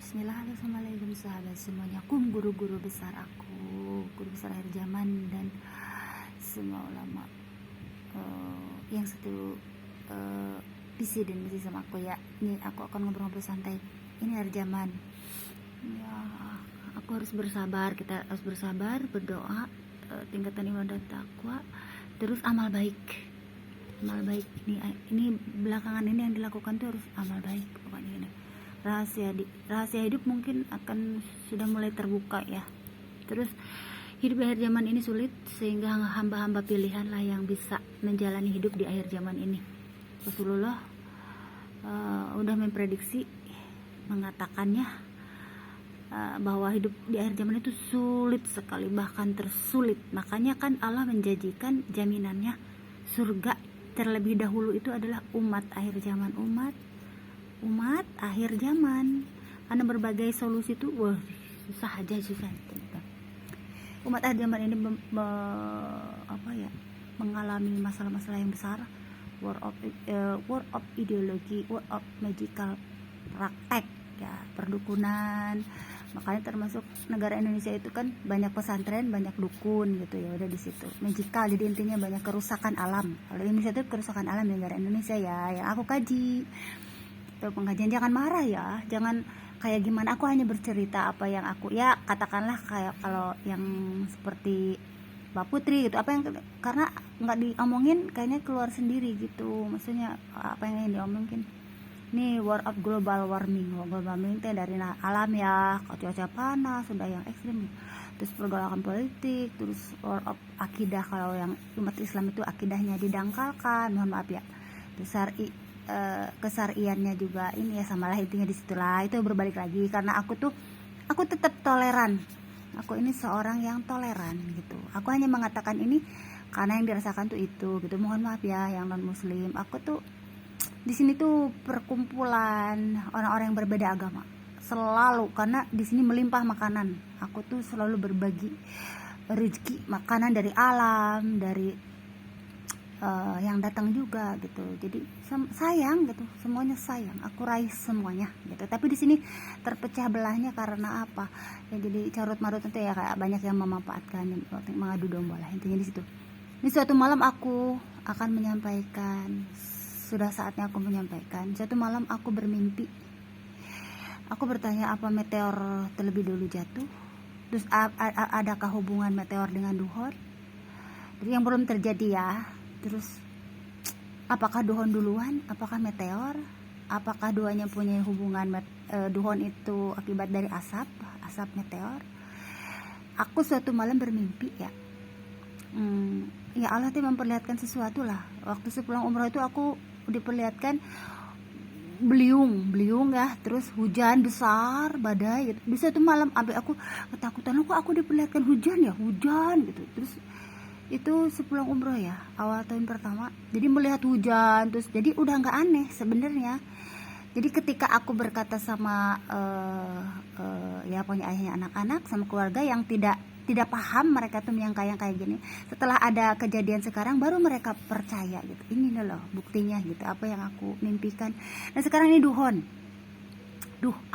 Bismillah, halo, assalamualaikum sahabat semuanya. Guru-guru besar aku, guru besar akhir zaman, dan semua ulama yang satu visi dan misi sama aku ya. Ini aku akan ngobrol-ngobrol santai. Ini akhir zaman ya, aku harus bersabar, kita harus bersabar, berdoa, tingkatan iman dan takwa, terus amal baik. Ini belakangan ini yang dilakukan tuh harus amal baik pokoknya ini. Rahasia hidup mungkin akan sudah mulai terbuka ya. Terus hidup di akhir zaman ini sulit, sehingga hamba-hamba pilihan lah yang bisa menjalani hidup di akhir zaman ini. Rasulullah udah memprediksi, mengatakannya bahwa hidup di akhir zaman itu sulit sekali, bahkan tersulit. Makanya kan Allah menjanjikan jaminannya surga terlebih dahulu itu adalah umat akhir zaman, umat akhir zaman. Karena berbagai solusi itu susah. Umat akhir zaman ini mengalami masalah-masalah yang besar, war of ideologi, war of magical praktek ya, perdukunan. Makanya termasuk negara Indonesia itu kan banyak pesantren, banyak dukun gitu ya, udah di situ magical. Jadi intinya banyak kerusakan alam. Kalau Indonesia itu kerusakan alam di negara Indonesia ya, yang aku kaji. Tuh, pengajian jangan marah ya, jangan kayak gimana, aku hanya bercerita apa yang aku ya, katakanlah kayak kalau yang seperti Mbak Putri gitu, apa yang karena nggak diomongin kayaknya keluar sendiri gitu, maksudnya apa yang diomongin nih, war of global warming itu dari alam ya, cuaca panas sudah yang ekstrim, terus pergolakan politik, terus war of akidah, kalau yang umat Islam itu akidahnya didangkalkan, mohon maaf ya, terus kesariannya juga ini ya, samalah intinya disitulah. Itu berbalik lagi karena aku tetap toleran, aku ini seorang yang toleran gitu. Aku hanya mengatakan ini karena yang dirasakan tuh itu gitu, mohon maaf ya yang non muslim. Aku tuh di sini tuh perkumpulan orang-orang yang berbeda agama selalu, karena di sini melimpah makanan. Aku tuh selalu berbagi rezeki makanan dari alam, dari yang datang juga gitu. Jadi sayang gitu, semuanya sayang, aku raih semuanya gitu. Tapi di sini terpecah belahnya karena apa ya, jadi carut marut itu ya, kayak banyak yang memanfaatkan, mengadu domba lah intinya di situ. Ini suatu malam aku akan menyampaikan, sudah saatnya aku menyampaikan. Suatu malam aku bermimpi, aku bertanya apa meteor terlebih dulu jatuh, terus adakah hubungan meteor dengan duhon. Jadi yang belum terjadi ya. Terus apakah duhon duluan, apakah meteor, apakah duanya punya hubungan, duhon itu akibat dari asap meteor. Aku suatu malam bermimpi ya, ya Allah tuh memperlihatkan sesuatu lah. Waktu sepulang umroh itu aku diperlihatkan beliung ya, terus hujan besar, badai gitu. Bisa tuh malam sampai aku ketakutan, kok aku diperlihatkan hujan gitu. Terus itu sepulang umroh ya, awal tahun pertama. Jadi melihat hujan, terus jadi udah nggak aneh sebenarnya. Jadi ketika aku berkata sama ya punya ayahnya anak-anak, sama keluarga yang tidak paham, mereka tuh yang kayak gini, setelah ada kejadian sekarang baru mereka percaya gitu. Ini loh buktinya gitu, apa yang aku mimpikan. Nah sekarang ini duhon.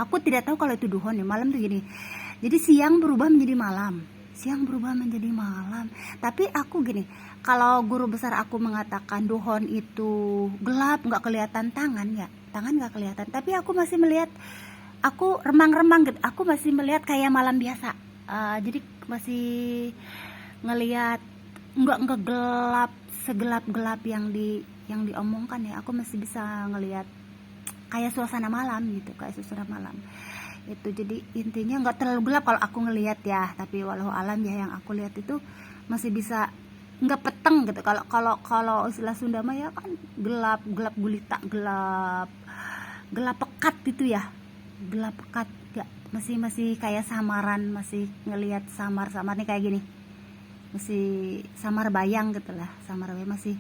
Aku tidak tahu kalau itu duhon ya. Malam tuh gini, jadi siang berubah menjadi malam, tapi aku gini, kalau guru besar aku mengatakan duhon itu gelap, nggak kelihatan tangan nggak kelihatan, tapi aku masih melihat, aku remang-remang gitu, aku masih melihat kayak malam biasa. Jadi masih ngelihat, nggak gelap segelap-gelap yang diomongkan ya. Aku masih bisa ngelihat kayak suasana malam gitu, itu. Jadi intinya nggak terlalu gelap kalau aku ngelihat ya, tapi walau alam ya, yang aku lihat itu masih bisa, nggak peteng gitu. Kalau istilah Sunda mah ya kan gelap gulita, gelap pekat gitu ya, gelap pekat ya, masih kayak samaran, masih ngelihat samar nih kayak gini, masih samar bayang gitulah, masih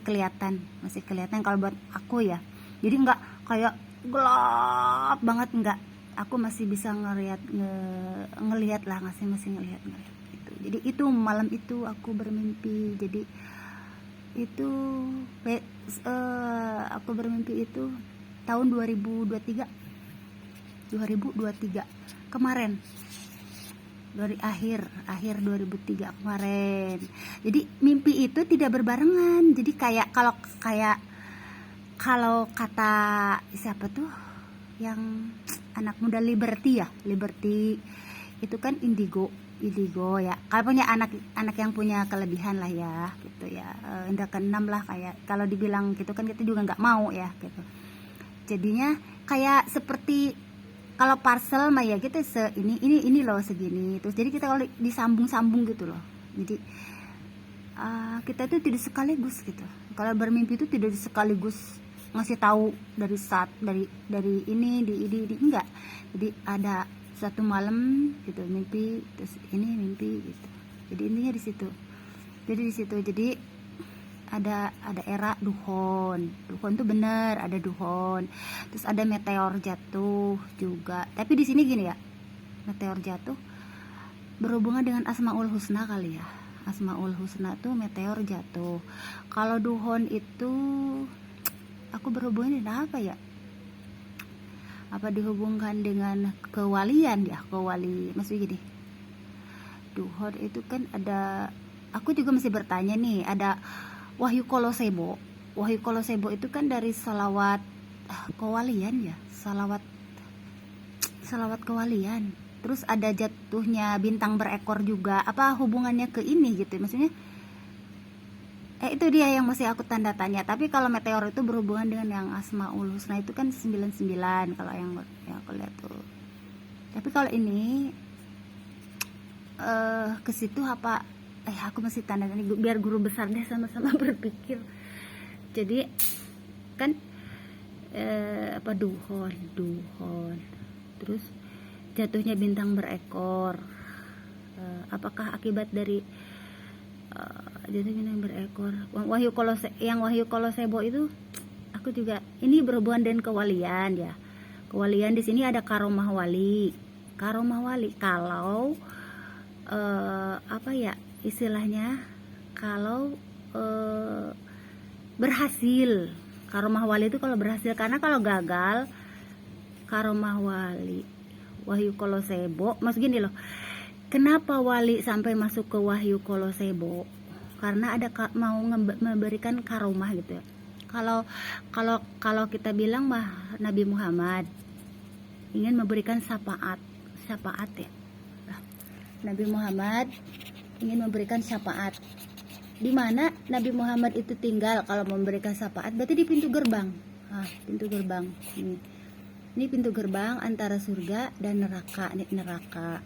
kelihatan kalau buat aku ya. Jadi nggak kayak gelap banget, enggak, aku masih bisa ngelihat lah, masih ngelihat gitu. Jadi itu malam itu aku bermimpi. Jadi itu aku bermimpi itu tahun 2023 2023 kemarin, dari akhir 2003 kemarin. Jadi mimpi itu tidak berbarengan. Jadi kayak kalau kata siapa tuh yang anak muda Liberty itu kan indigo ya. Kalau punya anak yang punya kelebihan lah ya gitu ya, indra keenam lah, kayak kalau dibilang gitu kan kita juga nggak mau ya gitu. Jadinya kayak seperti kalau parcel mah ya kita ini loh segini, terus jadi kita kalau disambung-sambung gitu loh. Jadi kita itu tidak sekaligus gitu. Kalau bermimpi itu tidak sekaligus ngasih tahu dari ini enggak. Jadi ada satu malam gitu mimpi, terus ini mimpi gitu. Jadi intinya di situ. Jadi ada era duhon tuh bener, ada duhon, terus ada meteor jatuh juga. Tapi di sini gini ya, meteor jatuh berhubungan dengan Asmaul Husna kali ya. Asmaul Husna tuh meteor jatuh. Kalau duhon itu aku berhubungan dengan apa ya? Apa dihubungkan dengan kewalian ya, kewali, maksudnya gini. Duhon itu kan ada, aku juga masih bertanya nih, ada Wahyu Kolosebo itu kan dari salawat kewalian ya, salawat kewalian. Terus ada jatuhnya bintang berekor juga, apa hubungannya ke ini gitu maksudnya. Itu dia yang masih aku tanda tanya. Tapi kalau meteor itu berhubungan dengan yang Asmaul Husna itu kan 99 kalau yang aku lihat tuh. Tapi kalau ini ke situ apa, aku masih tanda tanya, biar guru besar deh sama-sama berpikir. Jadi kan apa duhon terus jatuhnya bintang berekor, apakah akibat dari jatuh bintang berekor. Wahyu Kolosebo itu aku juga ini berhubungan dengan kewalian ya. Kewalian di sini ada karomah wali kalau apa ya istilahnya, kalau berhasil. Karomah wali itu kalau berhasil, karena kalau gagal karomah wali Wahyu Kolosebo, maksud gini loh, kenapa wali sampai masuk ke Wahyu Kolosebo? Karena ada mau memberikan karomah gitu ya. Kalau kita bilang mah Nabi Muhammad ingin memberikan syafaat ya. Nabi Muhammad ingin memberikan syafaat. Di mana Nabi Muhammad itu tinggal kalau memberikan syafaat? Berarti di pintu gerbang. Pintu gerbang. Ini pintu gerbang antara surga dan neraka. Ini neraka.